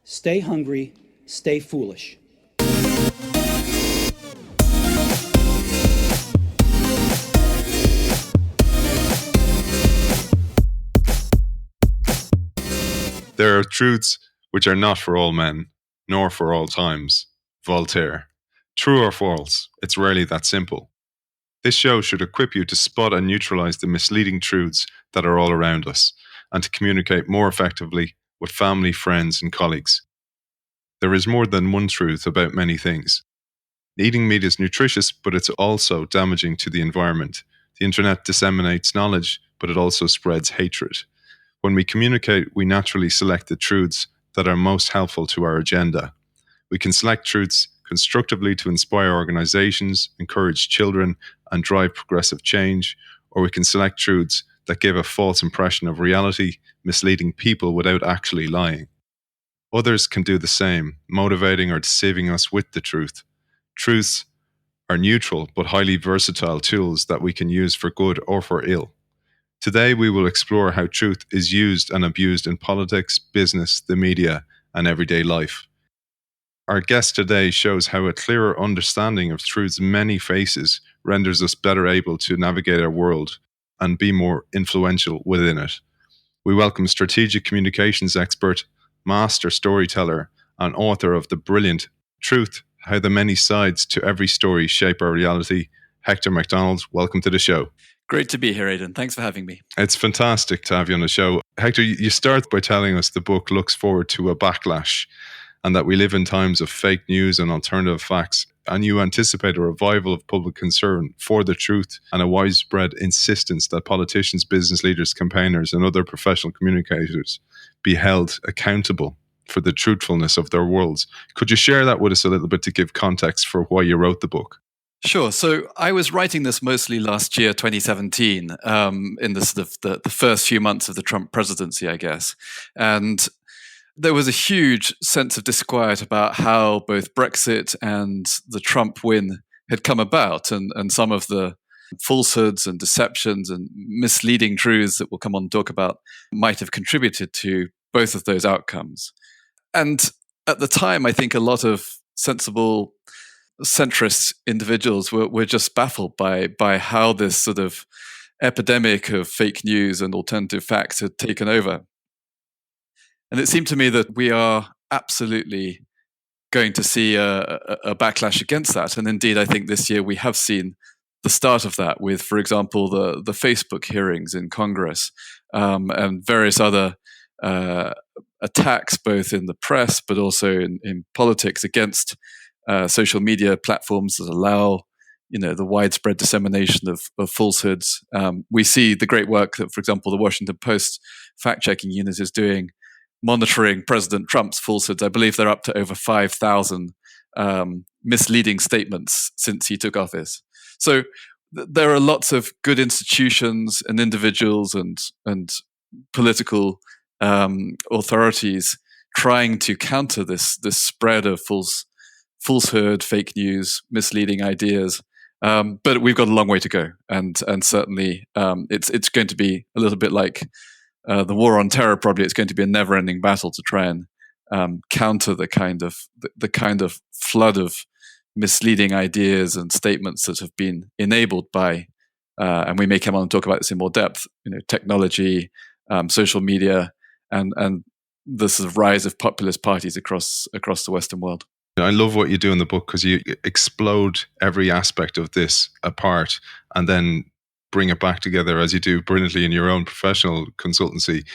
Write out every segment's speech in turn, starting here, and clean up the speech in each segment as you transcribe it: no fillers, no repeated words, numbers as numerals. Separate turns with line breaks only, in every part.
Stay hungry, stay foolish.
There are truths which are not for all men, nor for all times. Voltaire. True or false? It's rarely that simple. This show should equip you to spot and neutralize the misleading truths that are all around us, and to communicate more effectively with family, friends, and colleagues. There is more than one truth about many things. Eating meat is nutritious, but it's also damaging to the environment. The internet disseminates knowledge, but it also spreads hatred. When we communicate, we naturally select the truths that are most helpful to our agenda. We can select truths constructively to inspire organizations, encourage children, and drive progressive change, or we can select truths that give a false impression of reality, misleading people without actually lying. Others can do the same, motivating or deceiving us with the truth. Truths are neutral but highly versatile tools that we can use for good or for ill. Today, we will explore how truth is used and abused in politics, business, the media, and everyday life. Our guest today shows how a clearer understanding of truth's many faces renders us better able to navigate our world and be more influential within it. We welcome strategic communications expert, master storyteller, and author of the brilliant Truth: How the Many Sides to Every Story Shape Our Reality, Hector MacDonald. Welcome to the show.
Great to be here, Aidan. Thanks for having me.
It's fantastic to have you on the show. Hector, you start by telling us the book looks forward to a backlash and that we live in times of fake news and alternative facts. And you anticipate a revival of public concern for the truth and a widespread insistence that politicians, business leaders, campaigners, and other professional communicators be held accountable for the truthfulness of their worlds. Could you share that with us a little bit to give context for why you wrote the book?
Sure. So I was writing this mostly last year, 2017, in the sort of the first few months of the Trump presidency, I guess. And there was a huge sense of disquiet about how both Brexit and the Trump win had come about, and some of the falsehoods and deceptions and misleading truths that we'll come on and talk about might have contributed to both of those outcomes. And at the time, I think a lot of sensible centrist individuals were just baffled by how this sort of epidemic of fake news and alternative facts had taken over. And it seemed to me that we are absolutely going to see a backlash against that. And indeed, I think this year we have seen the start of that with, for example, the Facebook hearings in Congress, and various other attacks, both in the press but also in politics, against social media platforms that allow, the widespread dissemination of falsehoods. We see the great work that, for example, the Washington Post fact-checking unit is doing, monitoring President Trump's falsehoods. I believe they're up to over 5,000 misleading statements since he took office. So there are lots of good institutions and individuals and political authorities trying to counter this spread of falsehood, fake news, misleading ideas. But we've got a long way to go, and certainly it's going to be a little bit like the war on terror. Probably it's going to be a never-ending battle to try and counter the kind of flood of misleading ideas and statements that have been enabled by, and we may come on and talk about this in more depth, technology, social media, and the sort of rise of populist parties across the Western world.
I love what you do in the book because you explode every aspect of this apart and then bring it back together, as you do brilliantly in your own professional consultancy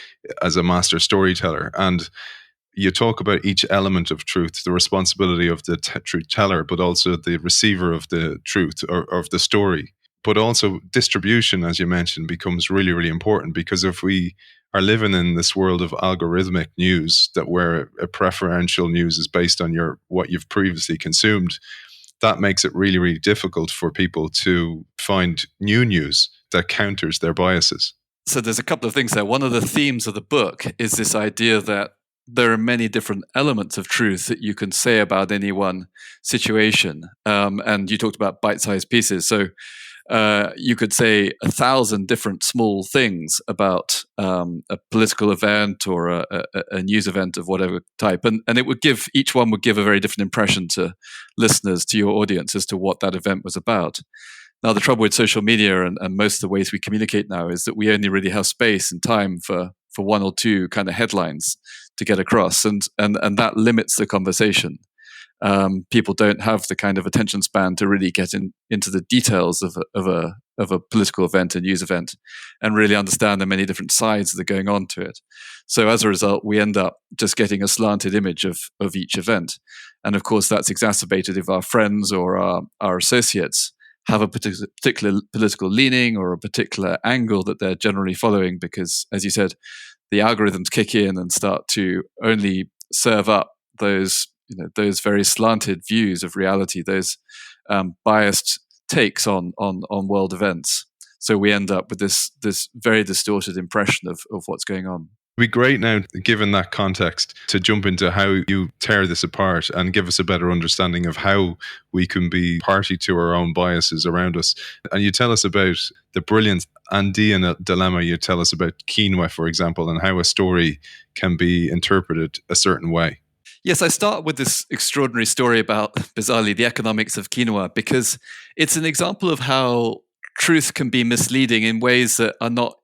as a master storyteller. And you talk about each element of truth, the responsibility of the truth teller, but also the receiver of the truth or of the story. But also distribution, as you mentioned, becomes really, really important, because if we are living in this world of algorithmic news, that where a preferential news is based on what you've previously consumed, that makes it really, really difficult for people to find new news that counters their biases.
So there's a couple of things there. One of the themes of the book is this idea that there are many different elements of truth that you can say about any one situation. And you talked about bite-sized pieces. So you could say 1,000 different small things about a political event or a news event of whatever type, and it would give, each one would give a very different impression to listeners, to your audience, as to what that event was about. Now, the trouble with social media and most of the ways we communicate now is that we only really have space and time for one or two kind of headlines to get across, and that limits the conversation. People don't have the kind of attention span to really get into the details of a political event, a news event, and really understand the many different sides that are going on to it. So as a result, we end up just getting a slanted image of each event. And of course, that's exacerbated if our friends or our associates have a particular political leaning or a particular angle that they're generally following, because, as you said, the algorithms kick in and start to only serve up those very slanted views of reality, those biased takes on world events. So we end up with this very distorted impression of what's going on.
It'd be great now, given that context, to jump into how you tear this apart and give us a better understanding of how we can be party to our own biases around us. And you tell us about the brilliant Andean dilemma. You tell us about quinoa, for example, and how a story can be interpreted a certain way.
Yes, I start with this extraordinary story about, bizarrely, the economics of quinoa, because it's an example of how truth can be misleading in ways that are not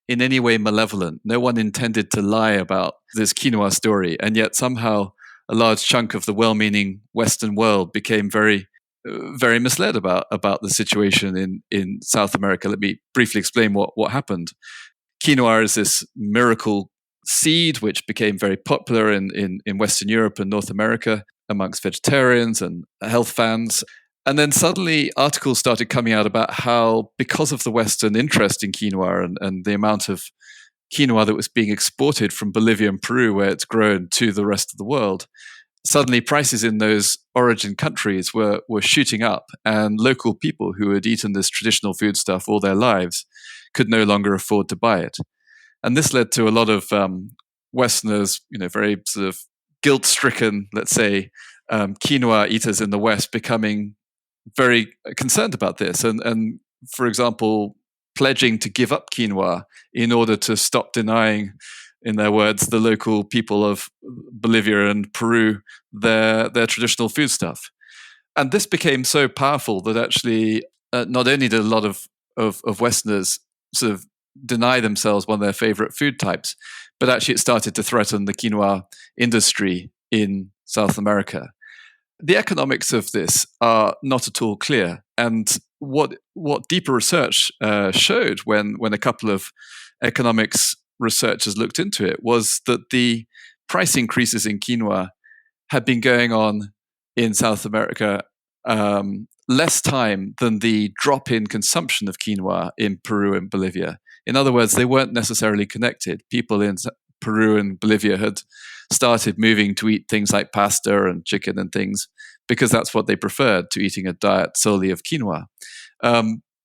in any way malevolent. No one intended to lie about this quinoa story, and yet somehow a large chunk of the well-meaning Western world became very misled about the situation in South America. Let me briefly explain what happened. Quinoa is this miracle seed which became very popular in Western Europe and North America amongst vegetarians and health fans. And then suddenly articles started coming out about how, because of the Western interest in quinoa and the amount of quinoa that was being exported from Bolivia and Peru, where it's grown, to the rest of the world, suddenly prices in those origin countries were shooting up, and local people who had eaten this traditional foodstuff all their lives could no longer afford to buy it. And this led to a lot of Westerners, very sort of guilt-stricken, let's say, quinoa eaters in the West becoming very concerned about this, and for example, pledging to give up quinoa in order to stop denying, in their words, the local people of Bolivia and Peru their traditional foodstuff. And this became so powerful that actually not only did a lot of Westerners sort of deny themselves one of their favorite food types, but actually it started to threaten the quinoa industry in South America. The economics of this are not at all clear, and what deeper research showed when a couple of economics researchers looked into it was that the price increases in quinoa had been going on in South America less time than the drop in consumption of quinoa in Peru and Bolivia. In other words, they weren't necessarily connected. People in Peru and Bolivia had started moving to eat things like pasta and chicken and things because that's what they preferred to eating a diet solely of quinoa.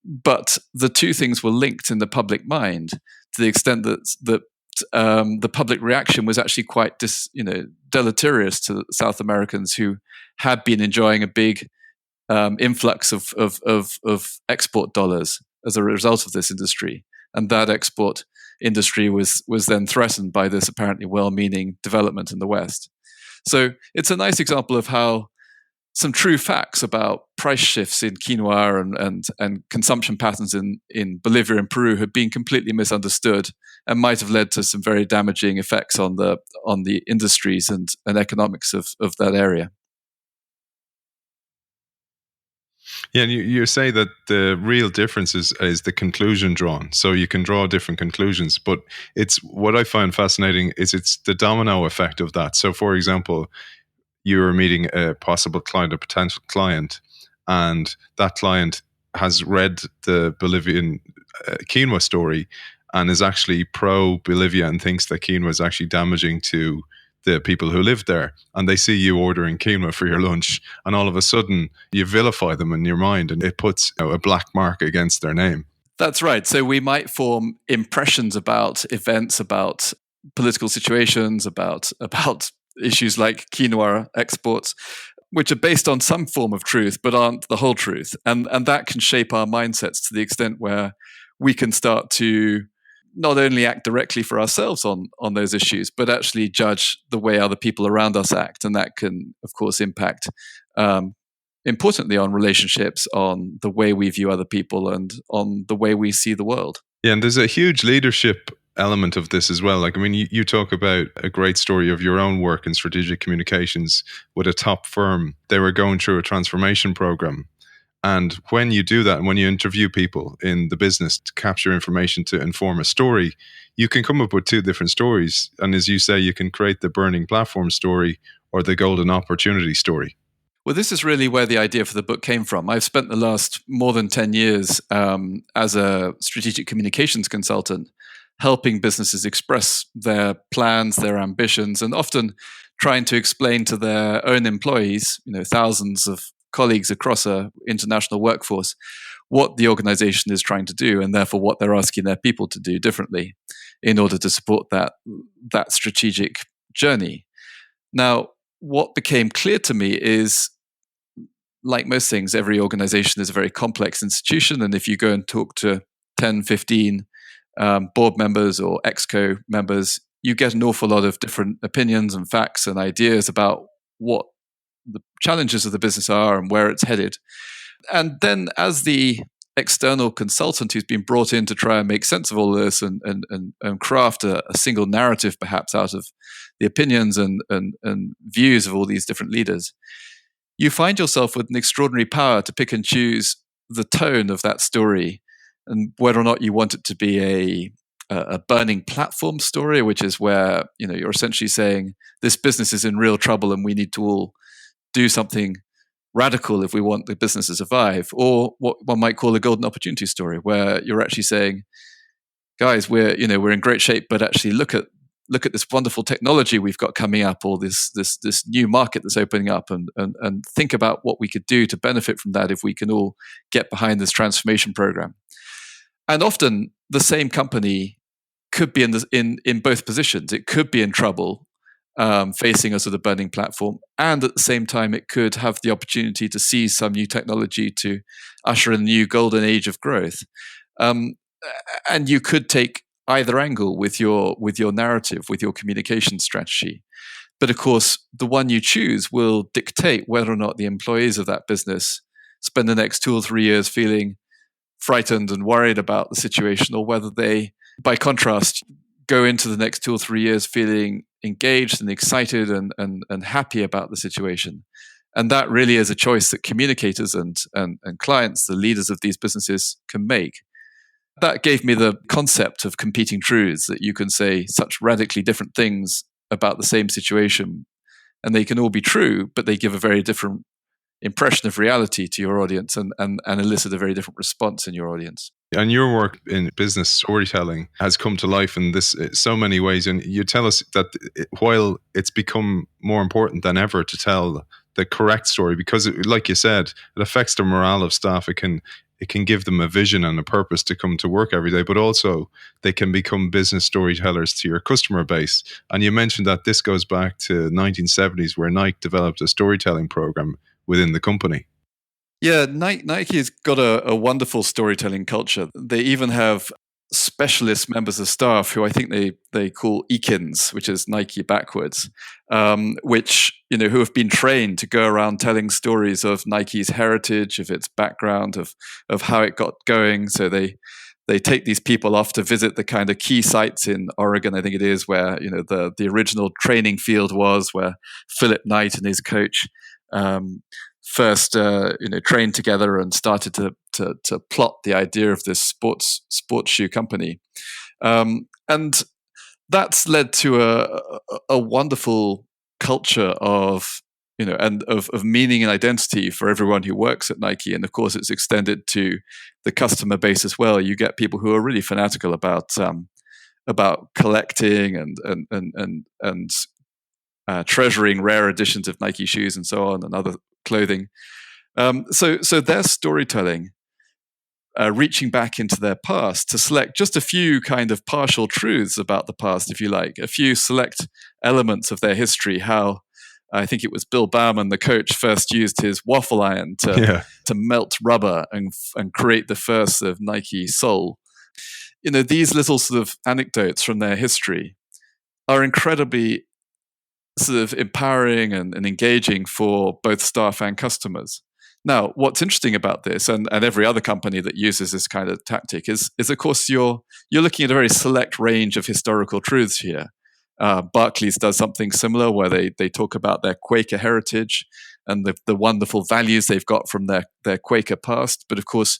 But the two things were linked in the public mind to the extent that the public reaction was actually quite deleterious to South Americans who had been enjoying a big influx of export dollars as a result of this industry. And that export industry was then threatened by this apparently well-meaning development in the West. So it's a nice example of how some true facts about price shifts in quinoa and consumption patterns in Bolivia and Peru had been completely misunderstood and might have led to some very damaging effects on the industries and economics of that area.
Yeah, and you say that the real difference is the conclusion drawn. So you can draw different conclusions, but it's what I find fascinating is it's the domino effect of that. So, for example, you are meeting a possible client, a potential client, and that client has read the Bolivian quinoa story and is actually pro-Bolivia and thinks that quinoa is actually damaging to the people who live there, and they see you ordering quinoa for your lunch, and all of a sudden you vilify them in your mind, and it puts a black mark against their name.
That's right. So we might form impressions about events, about political situations, about issues like quinoa exports which are based on some form of truth, but aren't the whole truth. And that can shape our mindsets to the extent where we can start to not only act directly for ourselves on those issues, but actually judge the way other people around us act. And that can, of course, impact, importantly, on relationships, on the way we view other people, and on the way we see the world.
Yeah, and there's a huge leadership element of this as well. Like, I mean, you talk about a great story of your own work in strategic communications with a top firm. They were going through a transformation program. And when you do that, and when you interview people in the business to capture information to inform a story, you can come up with two different stories. And as you say, you can create the burning platform story or the golden opportunity story.
Well, this is really where the idea for the book came from. I've spent the last more than 10 years as a strategic communications consultant, helping businesses express their plans, their ambitions, and often trying to explain to their own employees, thousands of colleagues across an international workforce, what the organization is trying to do, and therefore what they're asking their people to do differently in order to support that strategic journey. Now, what became clear to me is, like most things, every organization is a very complex institution. And if you go and talk to 10, 15 board members or exco members, you get an awful lot of different opinions and facts and ideas about what the challenges of the business are and where it's headed. And then as the external consultant who's been brought in to try and make sense of all this and craft a single narrative perhaps out of the opinions and views of all these different leaders, you find yourself with an extraordinary power to pick and choose the tone of that story and whether or not you want it to be a burning platform story, which is where you're essentially saying this business is in real trouble and we need to all do something radical if we want the business to survive, or what one might call a golden opportunity story, where you're actually saying, guys, we're in great shape, but actually look at this wonderful technology we've got coming up, or this new market that's opening up, and think about what we could do to benefit from that if we can all get behind this transformation program. And often the same company could be in both positions. It could be in trouble, facing a sort of burning platform, and at the same time it could have the opportunity to seize some new technology to usher in a new golden age of growth. And you could take either angle with your narrative, with your communication strategy. But of course, the one you choose will dictate whether or not the employees of that business spend the next 2 or 3 years feeling frightened and worried about the situation, or whether they, by contrast, go into the next 2 or 3 years feeling engaged and excited and happy about the situation. And that really is a choice that communicators and clients, the leaders of these businesses, can make. That gave me the concept of competing truths, that you can say such radically different things about the same situation, and they can all be true, but they give a very different impression of reality to your audience and elicit a very different response in your audience.
And your work in business storytelling has come to life in so many ways. And you tell us that while it's become more important than ever to tell the correct story, because like you said, it affects the morale of staff. It can give them a vision and a purpose to come to work every day, but also they can become business storytellers to your customer base. And you mentioned that this goes back to 1970s, where Nike developed a storytelling program within the company.
Yeah, Nike's got a wonderful storytelling culture. They even have specialist members of staff who I think they call Ekins, which is Nike backwards, which who have been trained to go around telling stories of Nike's heritage, of its background, of how it got going. So they take these people off to visit the kind of key sites in Oregon, I think it is, where the original training field was, where Philip Knight and his coach first trained together and started to plot the idea of this sports shoe company, and that's led to a wonderful culture of and of meaning and identity for everyone who works at Nike. And of course, it's extended to the customer base as well. You get people who are really fanatical about collecting and treasuring rare editions of Nike shoes and so on, and other clothing. So their storytelling, reaching back into their past to select just a few kind of partial truths about the past, if you like, a few select elements of their history, how I think it was Bill Bauman, the coach, first used his waffle iron to melt rubber and create the first sort of Nike sole. These little sort of anecdotes from their history are incredibly sort of empowering and engaging for both staff and customers. Now, what's interesting about this, and every other company that uses this kind of tactic, is of course you're looking at a very select range of historical truths here. Barclays does something similar where they talk about their Quaker heritage and the wonderful values they've got from their Quaker past. But of course,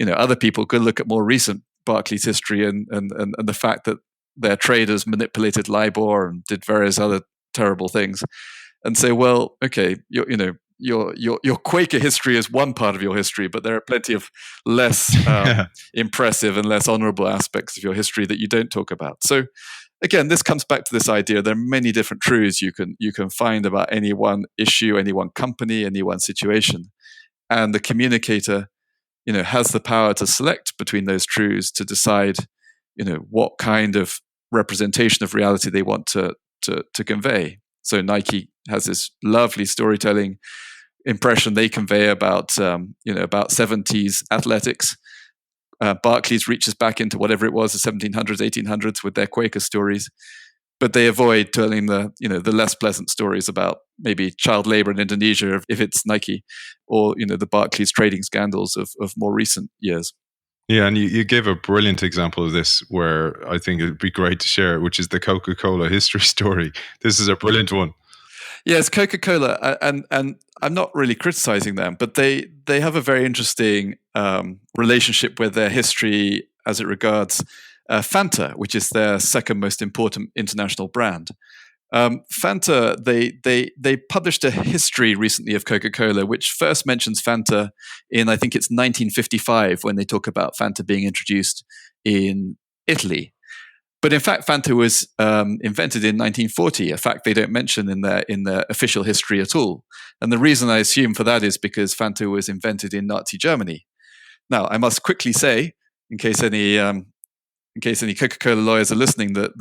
other people could look at more recent Barclays history and the fact that their traders manipulated LIBOR and did various other terrible things, and say, well, okay, your Quaker history is one part of your history, but there are plenty of less impressive and less honorable aspects of your history that you don't talk about. So again, this comes back to this idea there are many different truths you can find about any one issue, any one company, any one situation, and the communicator has the power to select between those truths to decide what kind of representation of reality they want to convey. So Nike has this lovely storytelling impression they convey about 70s athletics. Barclays reaches back into whatever it was, the 1700s, 1800s, with their Quaker stories, but they avoid telling the less pleasant stories about maybe child labor in Indonesia if it's Nike, or the Barclays trading scandals of more recent years.
Yeah, and you gave a brilliant example of this where I think it'd be great to share, which is the Coca-Cola history story. This is a brilliant one.
Yes, Coca-Cola, and I'm not really criticizing them, but they have a very interesting relationship with their history as it regards Fanta, which is their second most important international brand. Fanta, they published a history recently of Coca-Cola, which first mentions Fanta in, I think it's 1955, when they talk about Fanta being introduced in Italy. But in fact, Fanta was invented in 1940, a fact they don't mention in their official history at all. And the reason I assume for that is because Fanta was invented in Nazi Germany. Now, I must quickly say, in case any Coca-Cola lawyers are listening, that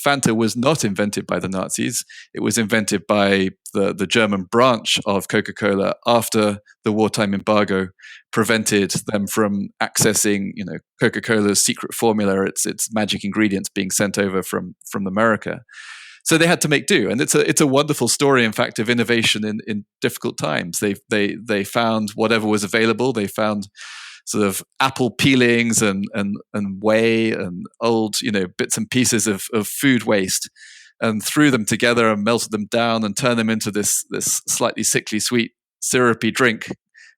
Fanta was not invented by the Nazis. It was invented by the German branch of Coca-Cola after the wartime embargo prevented them from accessing, Coca-Cola's secret formula, its magic ingredients being sent over from America. So they had to make do, and it's a wonderful story, in fact, of innovation in difficult times. They found whatever was available. They found sort of apple peelings and whey and old bits and pieces of food waste, and threw them together and melted them down and turned them into this slightly sickly sweet syrupy drink,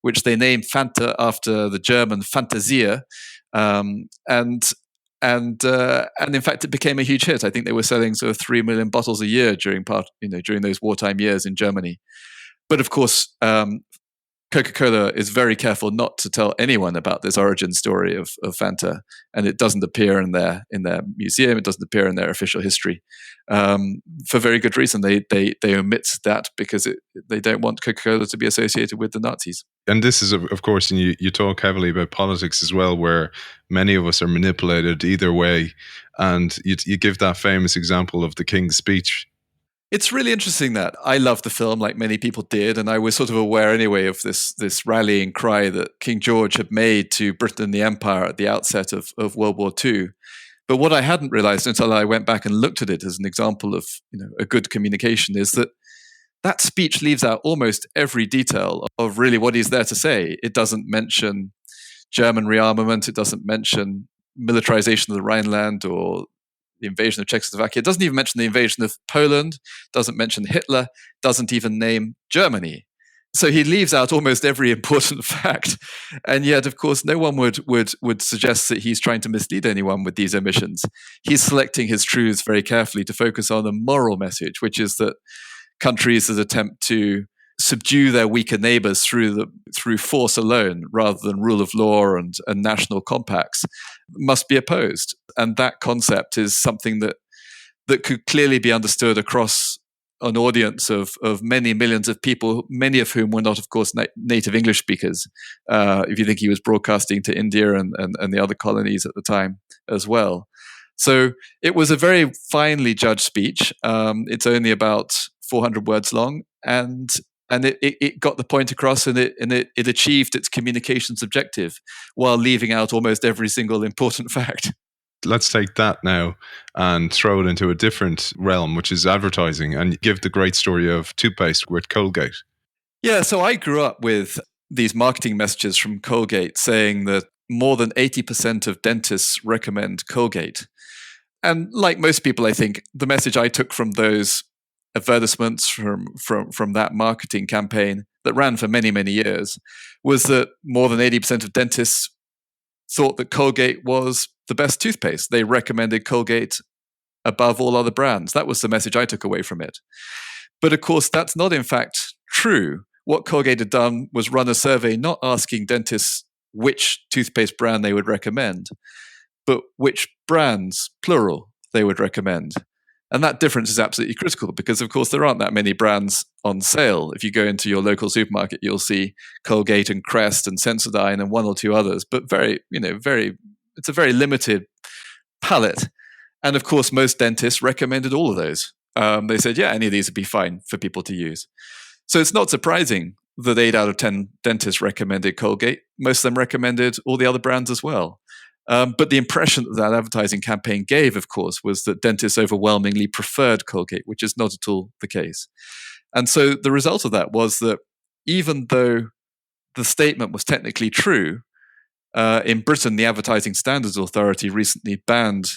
which they named Fanta after the German Fantasia, and in fact it became a huge hit. I think they were selling sort of 3 million bottles a year during those wartime years in Germany. But of course, Coca-Cola is very careful not to tell anyone about this origin story of Fanta, and it doesn't appear in their museum. It doesn't appear in their official history, for very good reason. They omit that because they don't want Coca-Cola to be associated with the Nazis.
And this is, of course, and you talk heavily about politics as well, where many of us are manipulated either way. And you give that famous example of the King's Speech.
It's really interesting that I loved the film, like many people did, and I was sort of aware anyway of this rallying cry that King George had made to Britain and the Empire at the outset of World War II. But what I hadn't realized until I went back and looked at it as an example of a good communication is that speech leaves out almost every detail of really what he's there to say. It doesn't mention German rearmament. It doesn't mention militarization of the Rhineland or the invasion of Czechoslovakia. It doesn't even mention the invasion of Poland, doesn't mention Hitler, doesn't even name Germany. So he leaves out almost every important fact. And yet, of course, no one would suggest that he's trying to mislead anyone with these omissions. He's selecting his truths very carefully to focus on a moral message, which is that countries that attempt to subdue their weaker neighbors through force alone, rather than rule of law and national compacts, must be opposed. And that concept is something that could clearly be understood across an audience of many millions of people, many of whom were not, of course, native English speakers. If you think he was broadcasting to India and the other colonies at the time as well. So it was a very finely judged speech. It's only about 400 words long, and it got the point across, and it achieved its communications objective while leaving out almost every single important fact.
Let's take that now and throw it into a different realm, which is advertising, and give the great story of toothpaste with Colgate.
Yeah, so I grew up with these marketing messages from Colgate saying that more than 80% of dentists recommend Colgate. And like most people, I think the message I took from those advertisements, from that marketing campaign that ran for many, many years, was that more than 80% of dentists thought that Colgate was the best toothpaste. They recommended Colgate above all other brands. That was the message I took away from it. But of course, that's not in fact true. What Colgate had done was run a survey not asking dentists which toothpaste brand they would recommend, but which brands, plural, they would recommend. And that difference is absolutely critical because, of course, there aren't that many brands on sale. If you go into your local supermarket, you'll see Colgate and Crest and Sensodyne and one or two others, but it's a very limited palette. And of course, most dentists recommended all of those. They said, yeah, any of these would be fine for people to use. So it's not surprising that 8 out of 10 dentists recommended Colgate. Most of them recommended all the other brands as well. But the impression that advertising campaign gave, of course, was that dentists overwhelmingly preferred Colgate, which is not at all the case. And so the result of that was that even though the statement was technically true, in Britain, the Advertising Standards Authority recently banned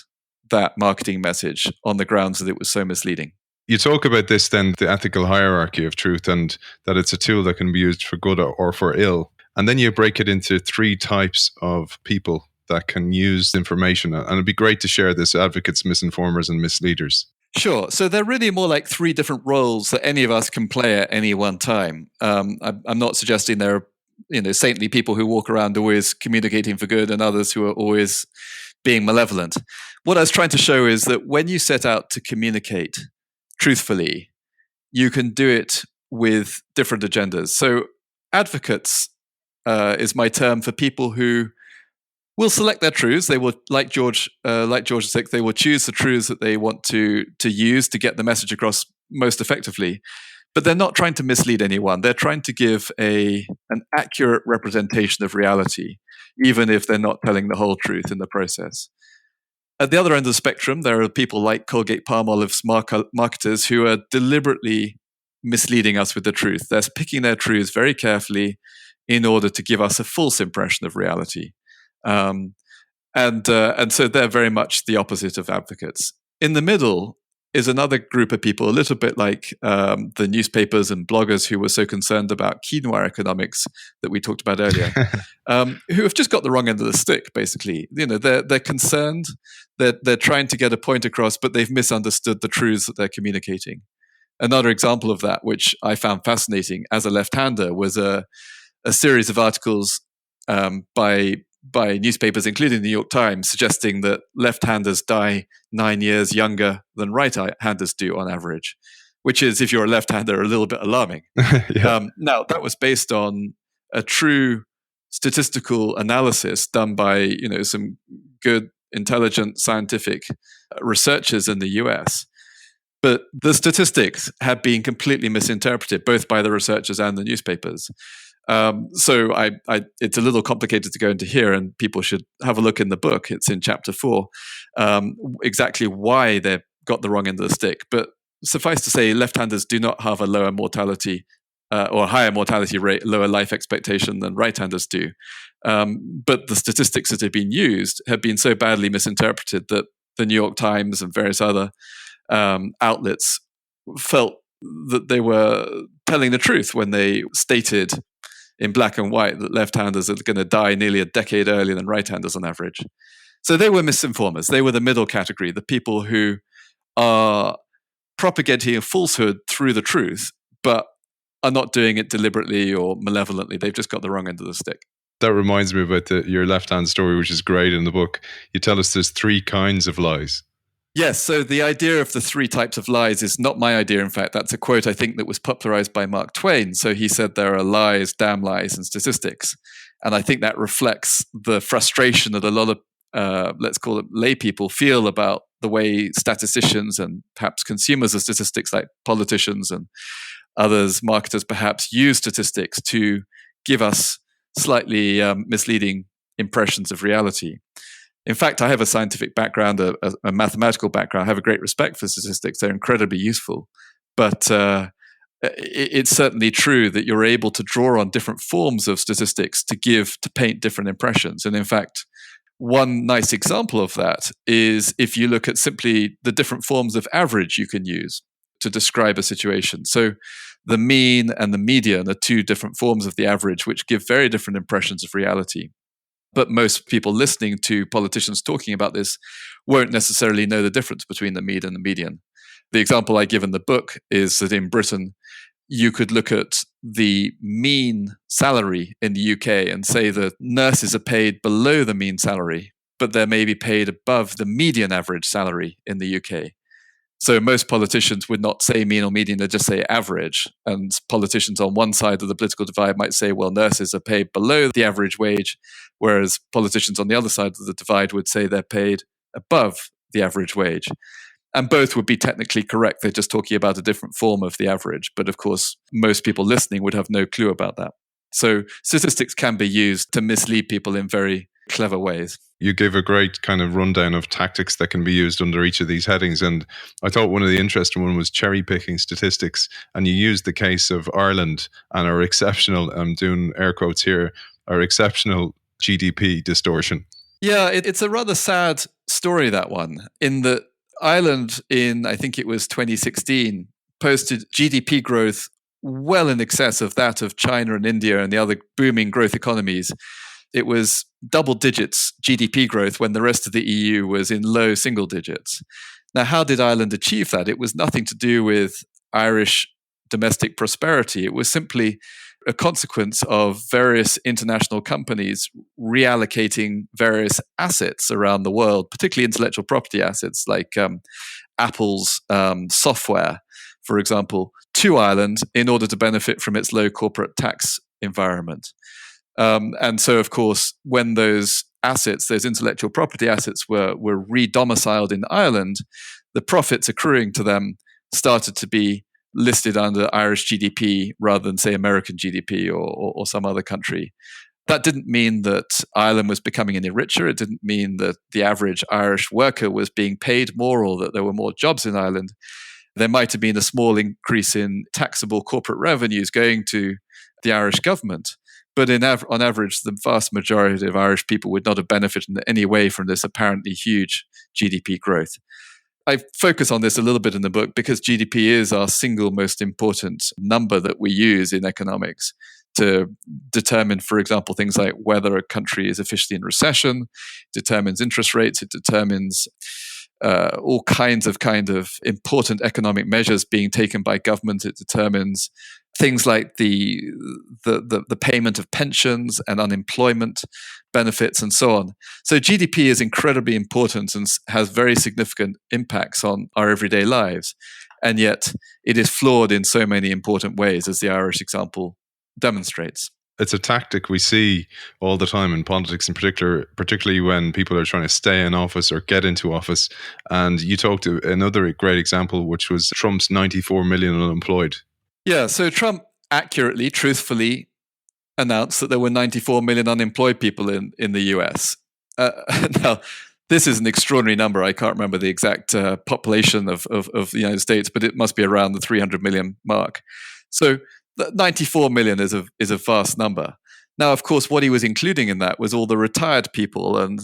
that marketing message on the grounds that it was so misleading.
You talk about this then, the ethical hierarchy of truth, and that it's a tool that can be used for good or for ill. And then you break it into 3 types of people that can use information. And it'd be great to share this: advocates, misinformers, and misleaders.
Sure. So they're really more like 3 different roles that any of us can play at any one time. I'm not suggesting there are saintly people who walk around always communicating for good and others who are always being malevolent. What I was trying to show is that when you set out to communicate truthfully, you can do it with different agendas. So advocates is my term for people who will select their truths. They will, like George VI, they will choose the truths that they want to use to get the message across most effectively. But they're not trying to mislead anyone. They're trying to give an accurate representation of reality, even if they're not telling the whole truth in the process. At the other end of the spectrum, there are people like Colgate-Palmolive's marketers who are deliberately misleading us with the truth. They're picking their truths very carefully in order to give us a false impression of reality. And so they're very much the opposite of advocates. In the middle is another group of people, a little bit like the newspapers and bloggers who were so concerned about quinoa economics that we talked about earlier, who have just got the wrong end of the stick. Basically, they're concerned, they're trying to get a point across, but they've misunderstood the truths that they're communicating. Another example of that, which I found fascinating as a left-hander, was a series of articles by newspapers, including the New York Times, suggesting that left-handers die 9 years younger than right-handers do on average, which is, if you're a left-hander, a little bit alarming.
Yeah.
Now, that was based on a true statistical analysis done by some good, intelligent, scientific researchers in the US. But the statistics have been completely misinterpreted, both by the researchers and the newspapers. So it's a little complicated to go into here, and people should have a look in the book. It's in chapter 4, exactly why they've got the wrong end of the stick. But suffice to say, left-handers do not have a lower mortality or higher mortality rate, lower life expectation than right-handers do. But the statistics that have been used have been so badly misinterpreted that the New York Times and various other outlets felt that they were telling the truth when they stated in black and white that left-handers are going to die nearly a decade earlier than right-handers on average. So they were misinformers. They were the middle category, the people who are propagating a falsehood through the truth, but are not doing it deliberately or malevolently. They've just got the wrong end of the stick.
That reminds me about your left-hand story, which is great in the book. You tell us there's 3 kinds of lies.
Yes, so the idea of the 3 types of lies is not my idea. In fact, that's a quote I think that was popularized by Mark Twain. So he said there are lies, damn lies, and statistics. And I think that reflects the frustration that a lot of let's call it lay people, feel about the way statisticians and perhaps consumers of statistics like politicians and others, marketers perhaps, use statistics to give us slightly misleading impressions of reality. In fact, I have a scientific background, a mathematical background. I have a great respect for statistics. They're incredibly useful. But it's certainly true that you're able to draw on different forms of statistics to paint different impressions. And in fact, one nice example of that is if you look at simply the different forms of average you can use to describe a situation. So the mean and the median are two different forms of the average, which give very different impressions of reality. But most people listening to politicians talking about this won't necessarily know the difference between the mean and the median. The example I give in the book is that in Britain, you could look at the mean salary in the UK and say that nurses are paid below the mean salary, but they're maybe paid above the median average salary in the UK. So most politicians would not say mean or median, they'd just say average. And politicians on one side of the political divide might say, well, nurses are paid below the average wage, whereas politicians on the other side of the divide would say they're paid above the average wage. And both would be technically correct. They're just talking about a different form of the average. But of course, most people listening would have no clue about that. So statistics can be used to mislead people in very clever ways.
You gave a great kind of rundown of tactics that can be used under each of these headings. And I thought one of the interesting one was cherry picking statistics. And you used the case of Ireland and our exceptional, I'm doing air quotes here, our exceptional GDP distortion.
Yeah, it's a rather sad story, that one, in that Ireland in, I think it was 2016, posted GDP growth well in excess of that of China and India and the other booming growth economies. It was double digits GDP growth when the rest of the EU was in low single digits. Now, how did Ireland achieve that? It was nothing to do with Irish domestic prosperity. It was simply a consequence of various international companies reallocating various assets around the world, particularly intellectual property assets like Apple's software, for example, to Ireland in order to benefit from its low corporate tax environment. And so, of course, when those assets, those intellectual property assets were re-domiciled in Ireland, the profits accruing to them started to be listed under Irish GDP rather than, say, American GDP or some other country. That didn't mean that Ireland was becoming any richer. It didn't mean that the average Irish worker was being paid more or that there were more jobs in Ireland. There might have been a small increase in taxable corporate revenues going to the Irish government. But on average, the vast majority of Irish people would not have benefited in any way from this apparently huge GDP growth. I focus on this a little bit in the book because GDP is our single most important number that we use in economics to determine, for example, things like whether a country is officially in recession, determines interest rates, it determines all kinds of important economic measures being taken by government. It determines things like the payment of pensions and unemployment benefits and so on. So GDP is incredibly important and has very significant impacts on our everyday lives. And yet it is flawed in so many important ways, as the Irish example demonstrates.
It's a tactic we see all the time in politics, in particularly when people are trying to stay in office or get into office. And you talked to another great example, which was Trump's 94 million unemployed. Yeah,
so Trump accurately, truthfully announced that there were 94 million unemployed people in the US. Now, this is an extraordinary number. I can't remember the exact population of the United States, but it must be around the 300 million mark. So 94 million is a vast number. Now, of course, what he was including in that was all the retired people and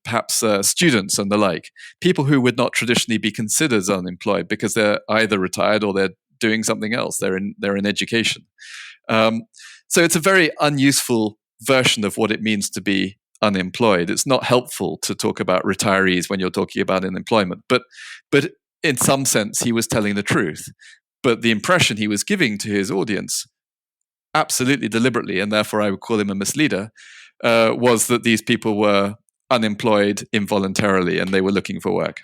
perhaps students and the like, people who would not traditionally be considered unemployed because they're either retired or they're doing something else. They're in education. So it's a very unuseful version of what it means to be unemployed. It's not helpful to talk about retirees when you're talking about unemployment. But in some sense, he was telling the truth. But the impression he was giving to his audience, absolutely deliberately, and therefore I would call him a misleader, was that these people were unemployed involuntarily and they were looking for work.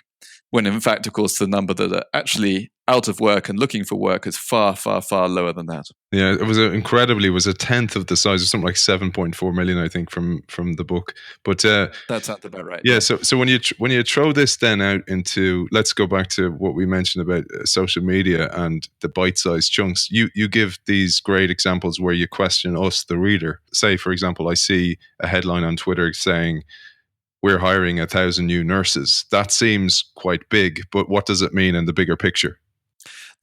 when in fact, of course, the number that are actually out of work and looking for work is far, far, far lower than that.
Yeah, it was a tenth of the size, of something like 7.4 million, I think, from the book. But
that sounds about right.
Yeah, so when you throw this then out into, let's go back to what we mentioned about social media and the bite-sized chunks. You give these great examples where you question us, the reader. Say, for example, I see a headline on Twitter saying, "We're hiring 1,000 new nurses." That seems quite big, but what does it mean in the bigger picture?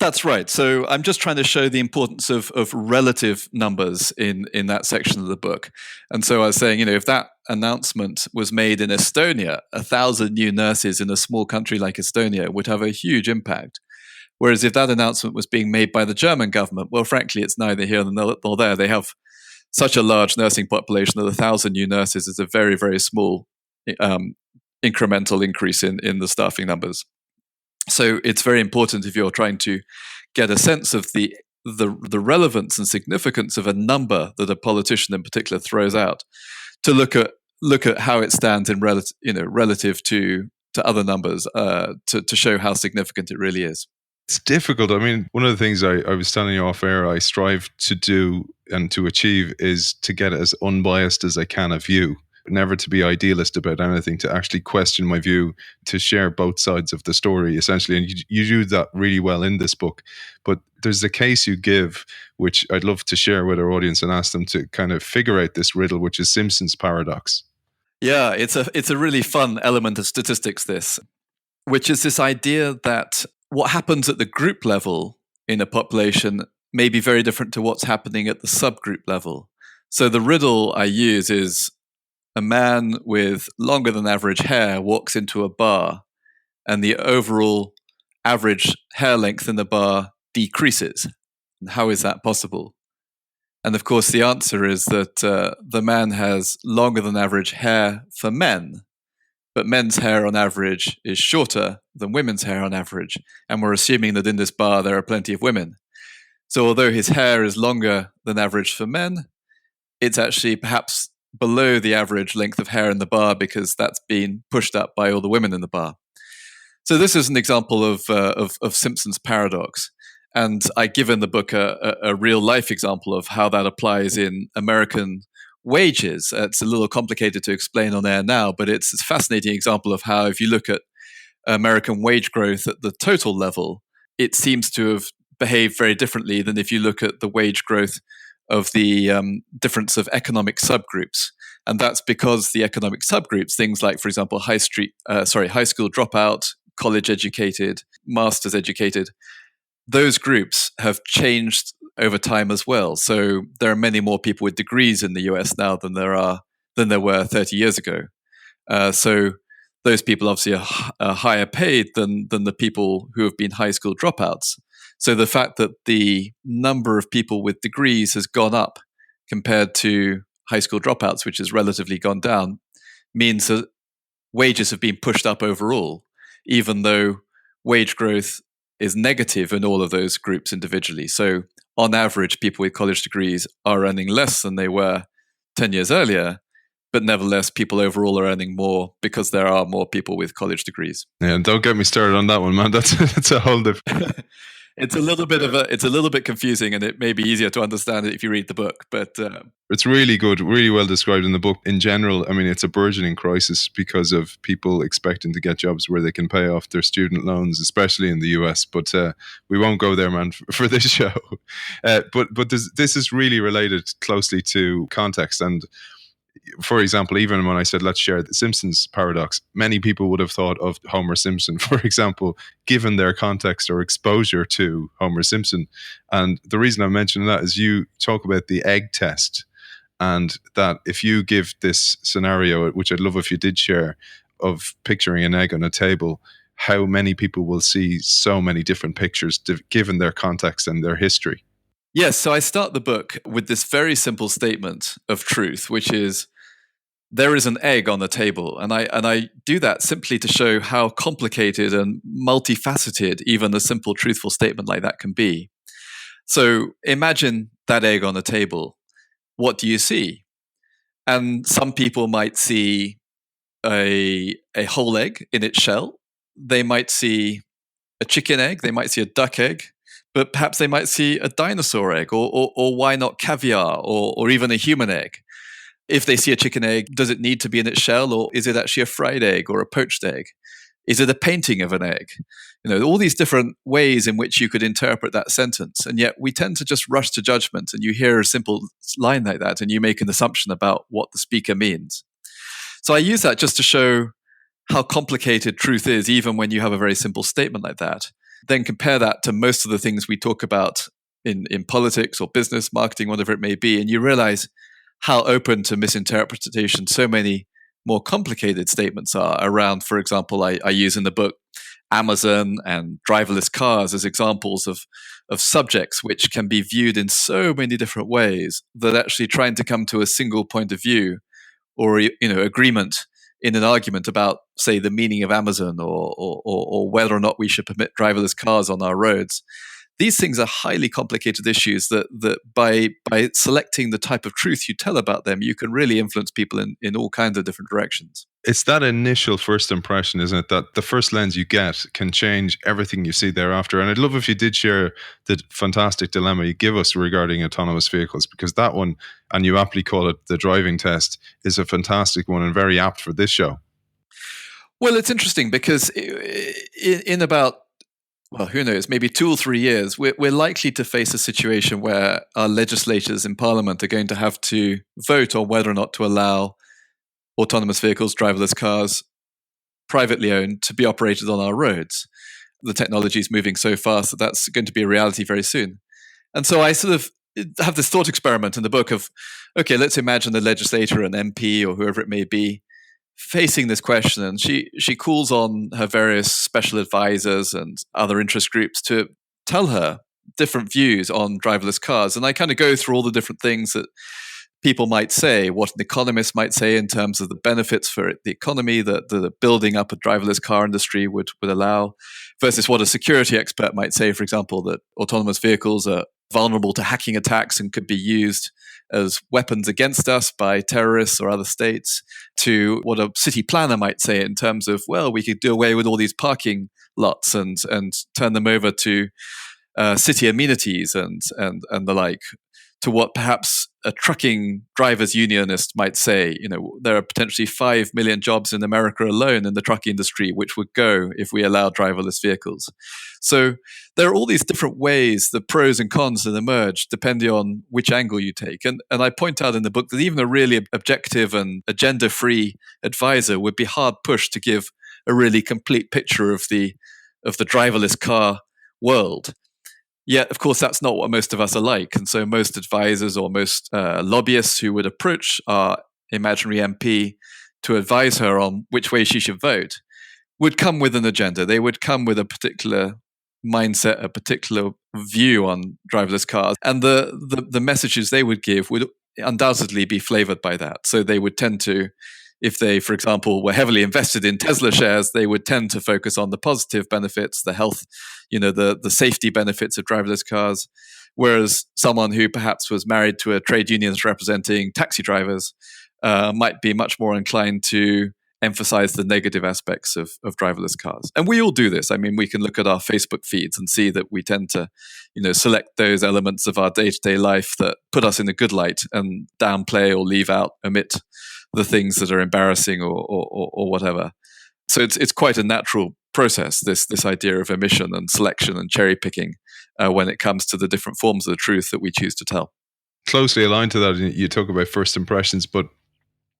That's right. So I'm just trying to show the importance of relative numbers in that section of the book. And so I was saying, if that announcement was made in Estonia, 1,000 new nurses in a small country like Estonia would have a huge impact. Whereas if that announcement was being made by the German government, well, frankly, it's neither here nor there. They have such a large nursing population that 1,000 new nurses is a very, very small incremental increase in the staffing numbers. So it's very important, if you're trying to get a sense of the relevance and significance of a number that a politician in particular throws out, to look at how it stands in relative to other numbers, to show how significant it really is.
It's difficult. I mean, one of the things I was telling you off air, I strive to do and to achieve is to get as unbiased as I can a view. Never to be idealist about anything, to actually question my view, to share both sides of the story, essentially. And you do that really well in this book. But there's a case you give, which I'd love to share with our audience and ask them to kind of figure out this riddle, which is Simpson's paradox.
Yeah, it's a really fun element of statistics, this, which is this idea that what happens at the group level in a population may be very different to what's happening at the subgroup level. So the riddle I use is, a man with longer than average hair walks into a bar, and the overall average hair length in the bar decreases. And how is that possible? And of course, the answer is that the man has longer than average hair for men, but men's hair on average is shorter than women's hair on average. And we're assuming that in this bar there are plenty of women. So although his hair is longer than average for men, it's actually perhaps below the average length of hair in the bar because that's been pushed up by all the women in the bar. So this is an example of Simpson's paradox. And I give in the book a real life example of how that applies in American wages. It's a little complicated to explain on air now, but it's a fascinating example of how, if you look at American wage growth at the total level, it seems to have behaved very differently than if you look at the wage growth of the difference of economic subgroups. And that's because the economic subgroups, things like, for example, high school dropout, college educated, master's educated, those groups have changed over time as well. So there are many more people with degrees in the US now than there were 30 years ago. So those people obviously are higher paid than the people who have been high school dropouts. So the fact that the number of people with degrees has gone up compared to high school dropouts, which has relatively gone down, means that wages have been pushed up overall, even though wage growth is negative in all of those groups individually. So on average, people with college degrees are earning less than they were 10 years earlier, but nevertheless, people overall are earning more because there are more people with college degrees.
Yeah, don't get me started on that one, man. That's a whole different...
It's a little bit confusing, and it may be easier to understand it if you read the book. But
it's really good, really well described in the book. In general, I mean, it's a burgeoning crisis because of people expecting to get jobs where they can pay off their student loans, especially in the US. But we won't go there, man, for this show. But this is really related closely to context. And for example, even when I said, let's share the Simpsons paradox, many people would have thought of Homer Simpson, for example, given their context or exposure to Homer Simpson. And the reason I'm mentioning that is you talk about the egg test, and that if you give this scenario, which I'd love if you did share, of picturing an egg on a table, how many people will see so many different pictures given their context and their history.
Yes, so I start the book with this very simple statement of truth, which is, there is an egg on the table. And I do that simply to show how complicated and multifaceted even a simple, truthful statement like that can be. So imagine that egg on the table. What do you see? And some people might see a whole egg in its shell. they might see a chicken egg, they might see a duck egg, but perhaps they might see a dinosaur egg, or why not caviar, or even a human egg. If they see a chicken egg, does it need to be in its shell, or is it actually a fried egg or a poached egg? Is it a painting of an egg? All these different ways in which you could interpret that sentence. And yet we tend to just rush to judgment, and you hear a simple line like that and you make an assumption about what the speaker means. So I use that just to show how complicated truth is, even when you have a very simple statement like that. Then compare that to most of the things we talk about in politics or business, marketing, whatever it may be, and you realize how open to misinterpretation so many more complicated statements are around. For example, I use in the book Amazon and driverless cars as examples of subjects which can be viewed in so many different ways that actually trying to come to a single point of view or agreement in an argument about, say, the meaning of Amazon or whether or not we should permit driverless cars on our roads. These things are highly complicated issues that by selecting the type of truth you tell about them, you can really influence people in all kinds of different directions.
It's that initial first impression, isn't it? That the first lens you get can change everything you see thereafter. And I'd love if you did share the fantastic dilemma you give us regarding autonomous vehicles, because that one, and you aptly call it the driving test, is a fantastic one and very apt for this show.
Well, it's interesting because in about, well, who knows, maybe 2 or 3 years, we're likely to face a situation where our legislators in Parliament are going to have to vote on whether or not to allow autonomous vehicles, driverless cars, privately owned, to be operated on our roads. The technology is moving so fast that that's going to be a reality very soon. And so I sort of have this thought experiment in the book of, okay, let's imagine the legislator, an MP or whoever it may be, facing this question, and she calls on her various special advisors and other interest groups to tell her different views on driverless cars. And I kind of go through all the different things that people might say, what an economist might say in terms of the benefits for the economy that the building up a driverless car industry would allow, versus what a security expert might say, for example, that autonomous vehicles are vulnerable to hacking attacks and could be used as weapons against us by terrorists or other states, to what a city planner might say in terms of, well, we could do away with all these parking lots and turn them over to city amenities and the like, to what perhaps a trucking drivers unionist might say. There are potentially 5 million jobs in America alone in the truck industry which would go if we allow driverless vehicles. So there are all these different ways, the pros and cons that emerge depending on which angle you take. And I point out in the book that even a really objective and agenda-free advisor would be hard pushed to give a really complete picture of the driverless car world. Yet, of course, that's not what most of us are like. And so most advisors or most lobbyists who would approach our imaginary MP to advise her on which way she should vote would come with an agenda. They would come with a particular mindset, a particular view on driverless cars. And the messages they would give would undoubtedly be flavored by that. So they would tend to, if they, for example, were heavily invested in Tesla shares, they would tend to focus on the positive benefits, the health, the safety benefits of driverless cars. Whereas someone who perhaps was married to a trade union representing taxi drivers might be much more inclined to emphasize the negative aspects of driverless cars. And we all do this. I mean, we can look at our Facebook feeds and see that we tend to, select those elements of our day-to-day life that put us in a good light and downplay or leave out, omit the things that are embarrassing or whatever. So it's quite a natural process, this idea of omission and selection and cherry picking when it comes to the different forms of the truth that we choose to tell.
Closely aligned to that, you talk about first impressions,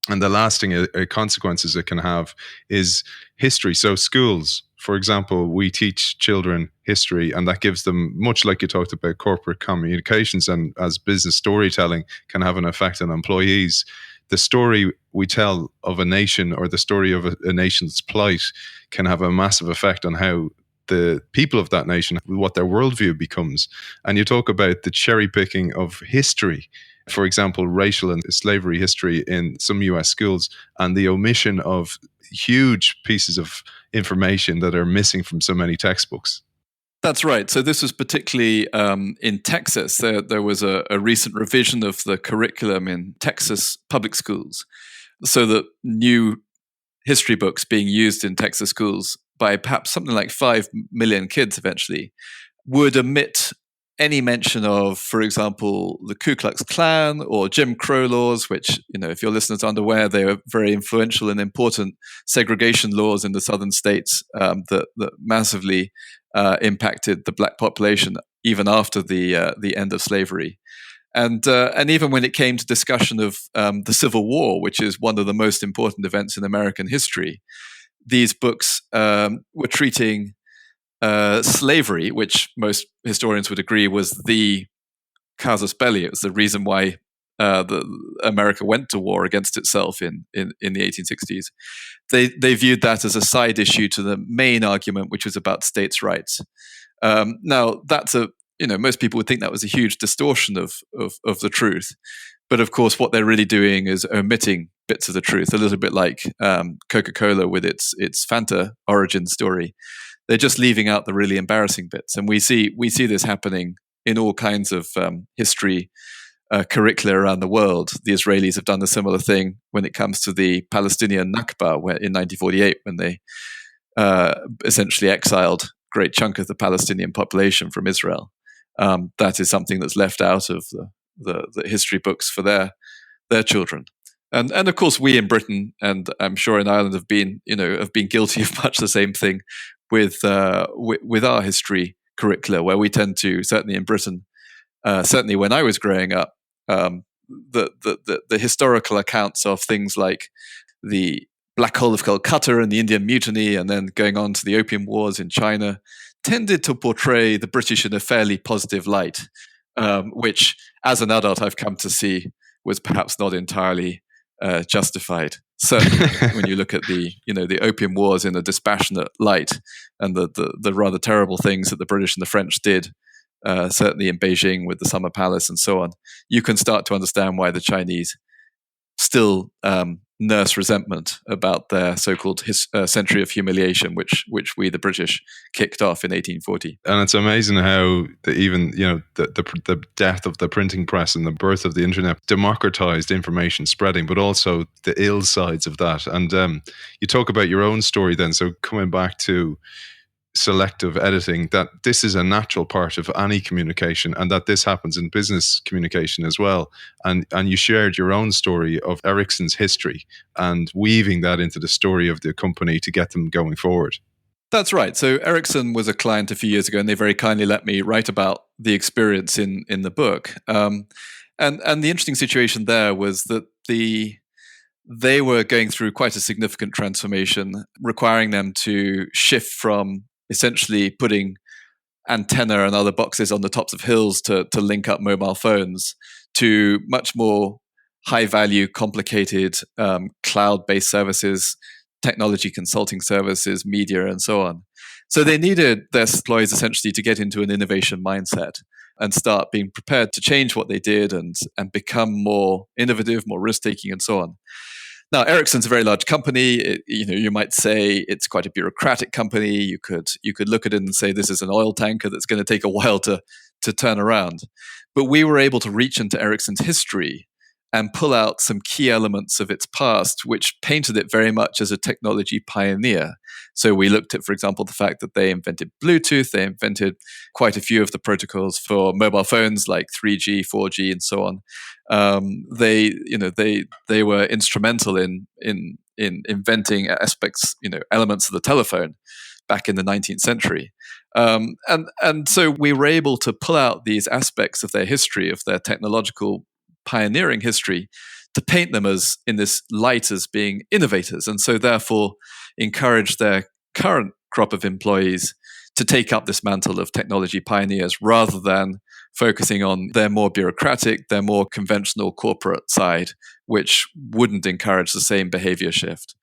and the lasting consequences it can have is history. So schools, for example, we teach children history, and that gives them, much like you talked about corporate communications and as business storytelling can have an effect on employees. The story we tell of a nation, or the story of a nation's plight, can have a massive effect on how the people of that nation, what their worldview becomes. And you talk about the cherry picking of history, for example, racial and slavery history in some US schools, and the omission of huge pieces of information that are missing from so many textbooks.
That's right. So this was particularly in Texas. There was a recent revision of the curriculum in Texas public schools, so that new history books being used in Texas schools by perhaps something like 5 million kids eventually, would omit any mention of, for example, the Ku Klux Klan or Jim Crow laws, which, if your listeners aren't aware, they are very influential and important segregation laws in the southern states that massively impacted the black population even after the end of slavery. And even when it came to discussion of the Civil War, which is one of the most important events in American history, these books were treating slavery, which most historians would agree was the casus belli. It was the reason why America went to war against itself in the 1860s. They viewed that as a side issue to the main argument, which was about states' rights. Now, that's most people would think that was a huge distortion of the truth. But of course, what they're really doing is omitting bits of the truth, a little bit like Coca-Cola with its Fanta origin story. They're just leaving out the really embarrassing bits. And we see this happening in all kinds of history curricula around the world. The Israelis have done a similar thing when it comes to the Palestinian Nakba in 1948, when they essentially exiled a great chunk of the Palestinian population from Israel. That is something that's left out of the history books for their children. And of course, we in Britain, and I'm sure in Ireland, have been guilty of much the same thing with our history curricula, where we tend to, certainly in Britain, certainly when I was growing up, the historical accounts of things like the Black Hole of Calcutta and the Indian Mutiny, and then going on to the Opium Wars in China, tended to portray the British in a fairly positive light, which, as an adult, I've come to see was perhaps not entirely justified. Certainly, when you look at the Opium Wars in a dispassionate light, and the rather terrible things that the British and the French did, certainly in Beijing with the Summer Palace and so on, you can start to understand why the Chinese still nurse resentment about their so-called century of humiliation, which we, the British, kicked off in 1840.
And it's amazing how the death of the printing press and the birth of the internet democratized information spreading, but also the ill sides of that. And you talk about your own story then, so coming back to selective editing, that this is a natural part of any communication, and that this happens in business communication as well. And you shared your own story of Ericsson's history and weaving that into the story of the company to get them going forward.
That's right. So Ericsson was a client a few years ago, and they very kindly let me write about the experience in the book. And the interesting situation there was that they were going through quite a significant transformation, requiring them to shift from essentially putting antenna and other boxes on the tops of hills to link up mobile phones, to much more high-value, complicated cloud-based services, technology consulting services, media, and so on. So they needed their employees essentially to get into an innovation mindset and start being prepared to change what they did and become more innovative, more risk-taking, and so on. Now, Ericsson's a very large company. You might say it's quite a bureaucratic company. You could look at it and say this is an oil tanker that's going to take a while to turn around. But we were able to reach into Ericsson's history and pull out some key elements of its past, which painted it very much as a technology pioneer. So we looked at, for example, the fact that they invented Bluetooth. They invented quite a few of the protocols for mobile phones like 3G, 4G, and so on. They were instrumental in inventing aspects, elements of the telephone back in the 19th century. And so we were able to pull out these aspects of their history, of their technological pioneering history, to paint them as in this light as being innovators, and so therefore encourage their current crop of employees to take up this mantle of technology pioneers rather than focusing on their more bureaucratic, their more conventional corporate side, which wouldn't encourage the same behavior shift.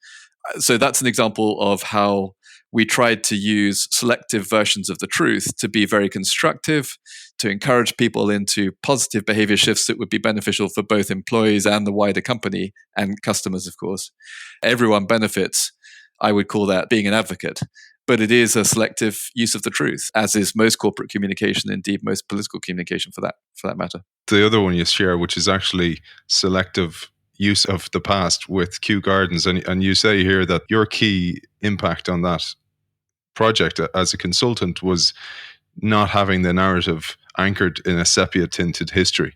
So that's an example of how we tried to use selective versions of the truth to be very constructive, to encourage people into positive behavior shifts that would be beneficial for both employees and the wider company and customers, of course. Everyone benefits. I would call that being an advocate. But it is a selective use of the truth, as is most corporate communication, indeed most political communication for that matter.
The other one you share, which is actually selective use of the past with Kew Gardens, and you say here that your key impact on that project as a consultant was not having the narrative anchored in a sepia-tinted history.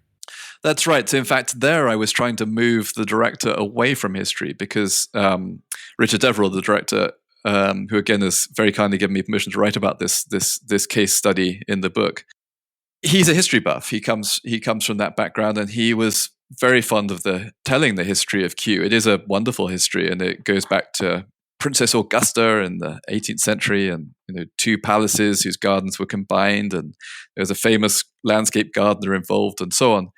That's right. So, in fact, there I was trying to move the director away from history because Richard Deverell, the director, who again has very kindly given me permission to write about this case study in the book, he's a history buff. He comes from that background, and he was very fond of telling the history of Kew. It is a wonderful history, and it goes back to Princess Augusta in the 18th century, and two palaces whose gardens were combined, and there was a famous landscape gardener involved, and so on.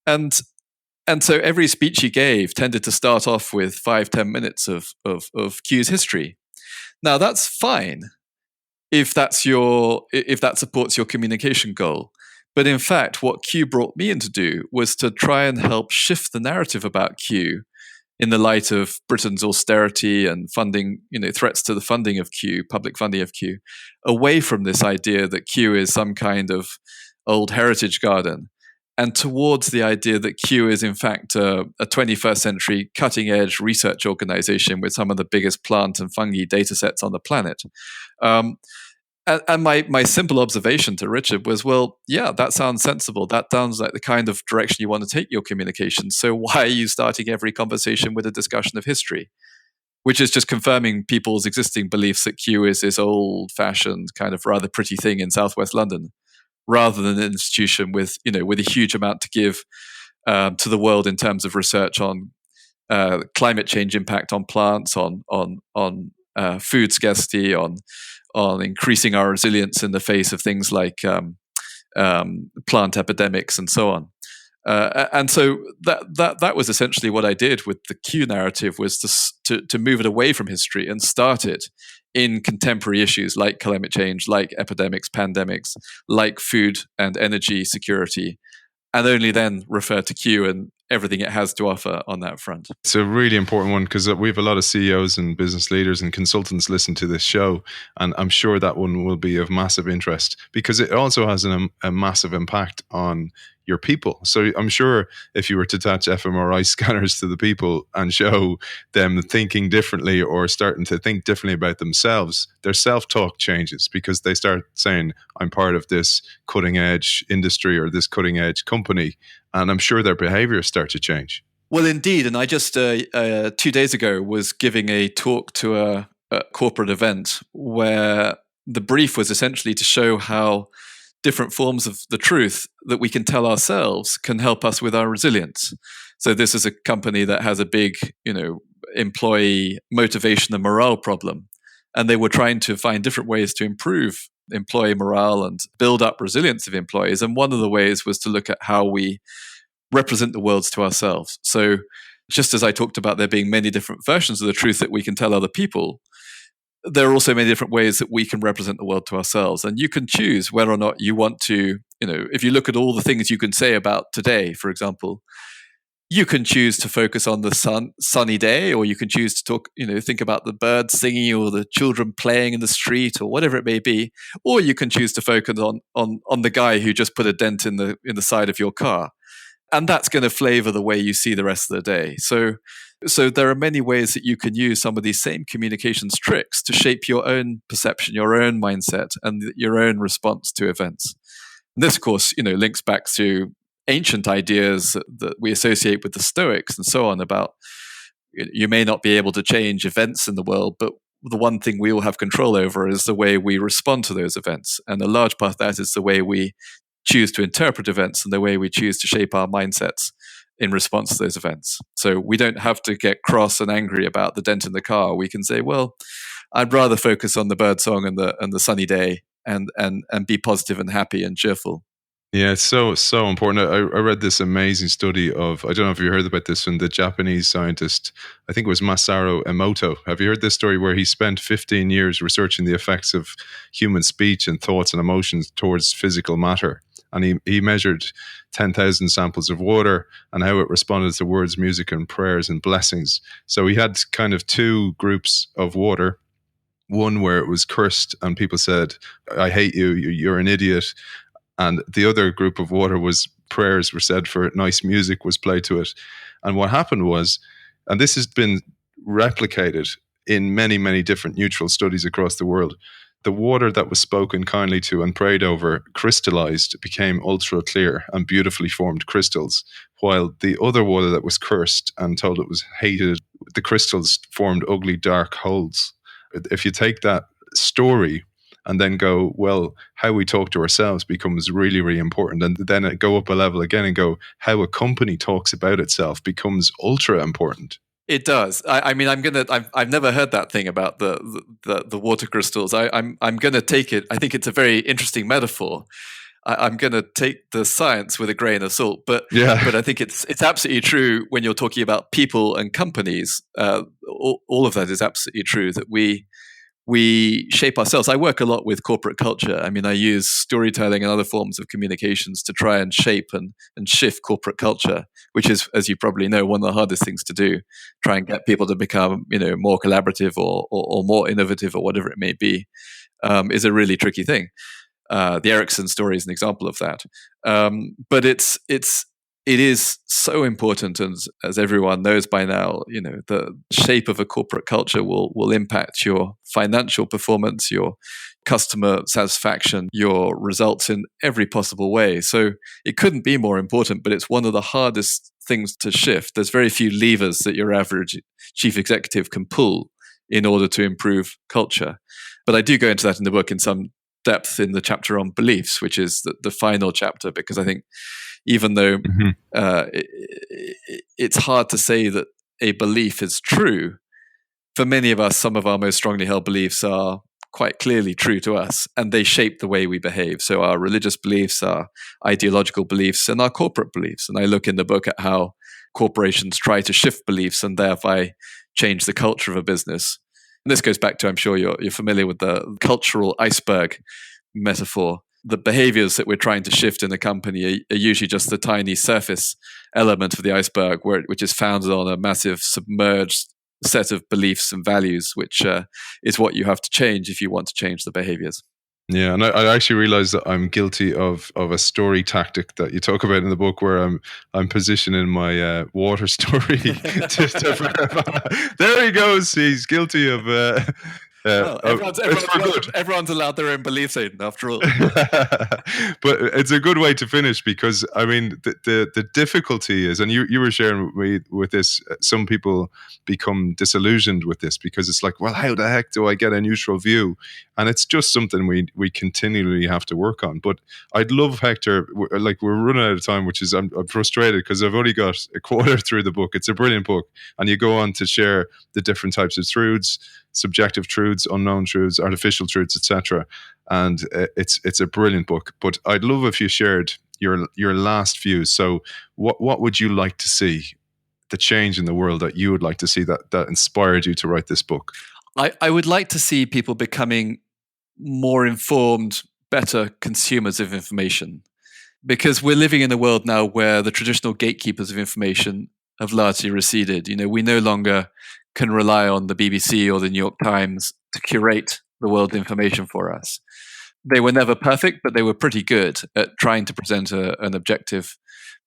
And so every speech he gave tended to start off with 5-10 minutes of Kew's history. Now that's fine if that supports your communication goal. But in fact, what Kew brought me in to do was to try and help shift the narrative about Kew in the light of Britain's austerity and funding, threats to the funding of Kew, public funding of Kew, away from this idea that Kew is some kind of old heritage garden, and towards the idea that Kew is in fact a 21st century cutting edge research organization with some of the biggest plant and fungi data sets on the planet. And my simple observation to Richard was, well, yeah, that sounds sensible. That sounds like the kind of direction you want to take your communication. So why are you starting every conversation with a discussion of history? Which is just confirming people's existing beliefs that Kew is this old-fashioned kind of rather pretty thing in southwest London, rather than an institution with a huge amount to give to the world in terms of research on climate change impact on plants, on food scarcity, on increasing our resilience in the face of things like plant epidemics and so on. And so that was essentially what I did with the Kew narrative, was to move it away from history and start it in contemporary issues like climate change, like epidemics, pandemics, like food and energy security, and only then refer to Kew and everything it has to offer on that front.
It's a really important one because we have a lot of CEOs and business leaders and consultants listen to this show, and I'm sure that one will be of massive interest because it also has a massive impact on your people. So I'm sure if you were to attach fMRI scanners to the people and show them thinking differently or starting to think differently about themselves, their self-talk changes because they start saying, I'm part of this cutting edge industry or this cutting edge company. And I'm sure their behaviors start to change.
Well, indeed. And I just 2 days ago was giving a talk to a corporate event where the brief was essentially to show how different forms of the truth that we can tell ourselves can help us with our resilience. So this is a company that has a big, employee motivation and morale problem. And they were trying to find different ways to improve employee morale and build up resilience of employees. And one of the ways was to look at how we represent the worlds to ourselves. So just as I talked about there being many different versions of the truth that we can tell other people, there are also many different ways that we can represent the world to ourselves. And you can choose whether or not you want to, if you look at all the things you can say about today, for example, you can choose to focus on the sunny day, or you can choose to talk, think about the birds singing or the children playing in the street or whatever it may be, or you can choose to focus on the guy who just put a dent in the side of your car. And that's going to flavor the way you see the rest of the day. So there are many ways that you can use some of these same communications tricks to shape your own perception, your own mindset, and your own response to events. And this, of course, links back to ancient ideas that we associate with the Stoics and so on about you may not be able to change events in the world, but the one thing we all have control over is the way we respond to those events. And a large part of that is the way we choose to interpret events and the way we choose to shape our mindsets in response to those events. So we don't have to get cross and angry about the dent in the car. We can say, well, I'd rather focus on the bird song and the sunny day and be positive and happy and cheerful.
Yeah, it's so important. I read this amazing study of, I don't know if you heard about this one, the Japanese scientist, I think it was Masaru Emoto. Have you heard this story where he spent 15 years researching the effects of human speech and thoughts and emotions towards physical matter? And he measured 10,000 samples of water and how it responded to words, music, and prayers and blessings. So he had kind of two groups of water. One where it was cursed and people said, I hate you, you're an idiot. And the other group of water was prayers were said for it, nice music was played to it. And what happened was, and this has been replicated in many, many different neutral studies across the world, the water that was spoken kindly to and prayed over crystallized, became ultra clear and beautifully formed crystals, while the other water that was cursed and told it was hated, the crystals formed ugly dark holes. If you take that story and then go, well, how we talk to ourselves becomes really, really important. And then go up a level again and go, how a company talks about itself becomes ultra important.
It does. I mean, I've never heard that thing about the water crystals. I'm gonna take it. I think it's a very interesting metaphor. I'm gonna take the science with a grain of salt, but I think it's absolutely true when you're talking about people and companies. All of that is absolutely true, that we shape ourselves. I work a lot with corporate culture. I mean, I use storytelling and other forms of communications to try and shape and shift corporate culture, which is, as you probably know, one of the hardest things to do. Try and get people to become, more collaborative or more innovative or whatever it may be, is a really tricky thing. The Ericsson story is an example of that. But it is so important, and as everyone knows by now, the shape of a corporate culture will impact your financial performance, your customer satisfaction, your results in every possible way. So it couldn't be more important, but it's one of the hardest things to shift. There's very few levers that your average chief executive can pull in order to improve culture. But I do go into that in the book in some depth in the chapter on beliefs, which is the final chapter, because I think even though it's hard to say that a belief is true, for many of us, some of our most strongly held beliefs are quite clearly true to us, and they shape the way we behave. So our religious beliefs, our ideological beliefs, and our corporate beliefs. And I look in the book at how corporations try to shift beliefs and thereby change the culture of a business. And this goes back to, I'm sure you're familiar with the cultural iceberg metaphor. The behaviors that we're trying to shift in a company are usually just the tiny surface element of the iceberg, which is founded on a massive submerged set of beliefs and values, which is what you have to change if you want to change the behaviors.
Yeah, and I actually realized that I'm guilty of a story tactic that you talk about in the book, where I'm positioning my water story. There he goes. He's guilty of. It's for good.
Everyone's allowed their own beliefs, Aidan, after all.
But it's a good way to finish, because I mean the difficulty is, and you were sharing with me with this, some people become disillusioned with this because it's like, well, how the heck do I get a neutral view? And it's just something we continually have to work on. But I'd love, Hector, we're running out of time, which is I'm frustrated because I've only got a quarter through the book. It's a brilliant book, and you go on to share the different types of truths, subjective truths, unknown truths, artificial truths, etc. And it's a brilliant book. But I'd love if you shared your last views. So what would you like to see, the change in the world that you would like to see that inspired you to write this book?
I would like to see people becoming more informed, better consumers of information, because we're living in a world now where the traditional gatekeepers of information have largely receded. We no longer can rely on the BBC or the New York Times to curate the world information for us. They were never perfect, but they were pretty good at trying to present an objective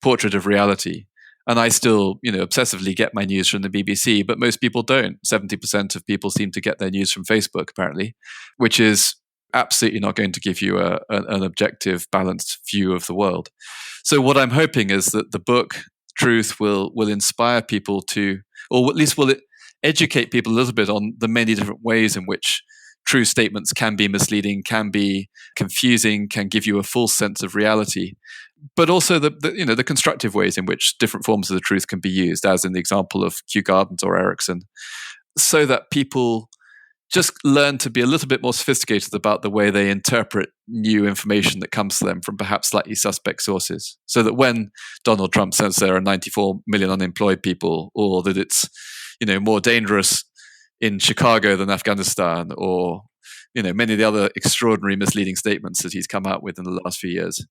portrait of reality. And I still, obsessively get my news from the BBC, but most people don't. 70% of people seem to get their news from Facebook, apparently, which is absolutely not going to give you an objective, balanced view of the world. So what I'm hoping is that the book, Truth, will inspire people to, or at least will it educate people a little bit on the many different ways in which true statements can be misleading, can be confusing, can give you a false sense of reality, but also the constructive ways in which different forms of the truth can be used, as in the example of Kew Gardens or Ericsson, so that people just learn to be a little bit more sophisticated about the way they interpret new information that comes to them from perhaps slightly suspect sources. So that when Donald Trump says there are 94 million unemployed people, or that it's more dangerous in Chicago than Afghanistan, or many of the other extraordinary misleading statements that he's come out with in the last few years,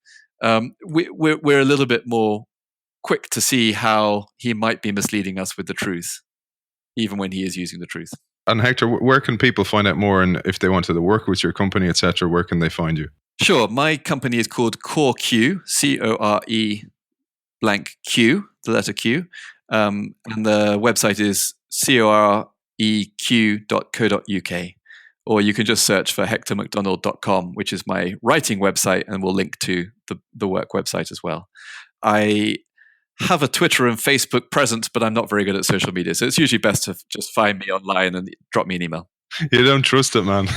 we're a little bit more quick to see how he might be misleading us with the truth, even when he is using the truth.
And Hector, where can people find out more? And if they wanted to work with your company, etc., where can they find you?
Sure. My company is called CoreQ, CORE_Q, the letter Q. And the website is coreq.co.uk. or you can just search for hectormacdonald.com, which is my writing website, and we'll link to the work website as well. I have a Twitter and Facebook presence, but I'm not very good at social media. So it's usually best to just find me online and drop me an email.
You don't trust it, man.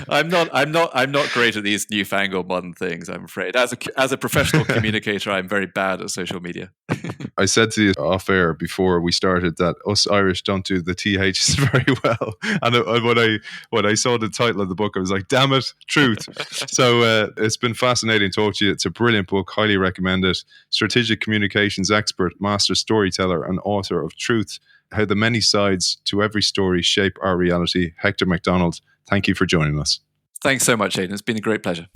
I'm not great at these newfangled modern things, I'm afraid. As a professional communicator, I'm very bad at social media.
I said to you off air before we started that us Irish don't do the THs very well. And when I saw the title of the book, I was like, damn it, truth. So it's been fascinating to talk to you. It's a brilliant book, highly recommend it. Strategic communications expert, master storyteller, and author of Truth: How the Many Sides to Every Story Shape Our Reality. Hector MacDonald, thank you for joining us.
Thanks so much, Aidan. It's been a great pleasure.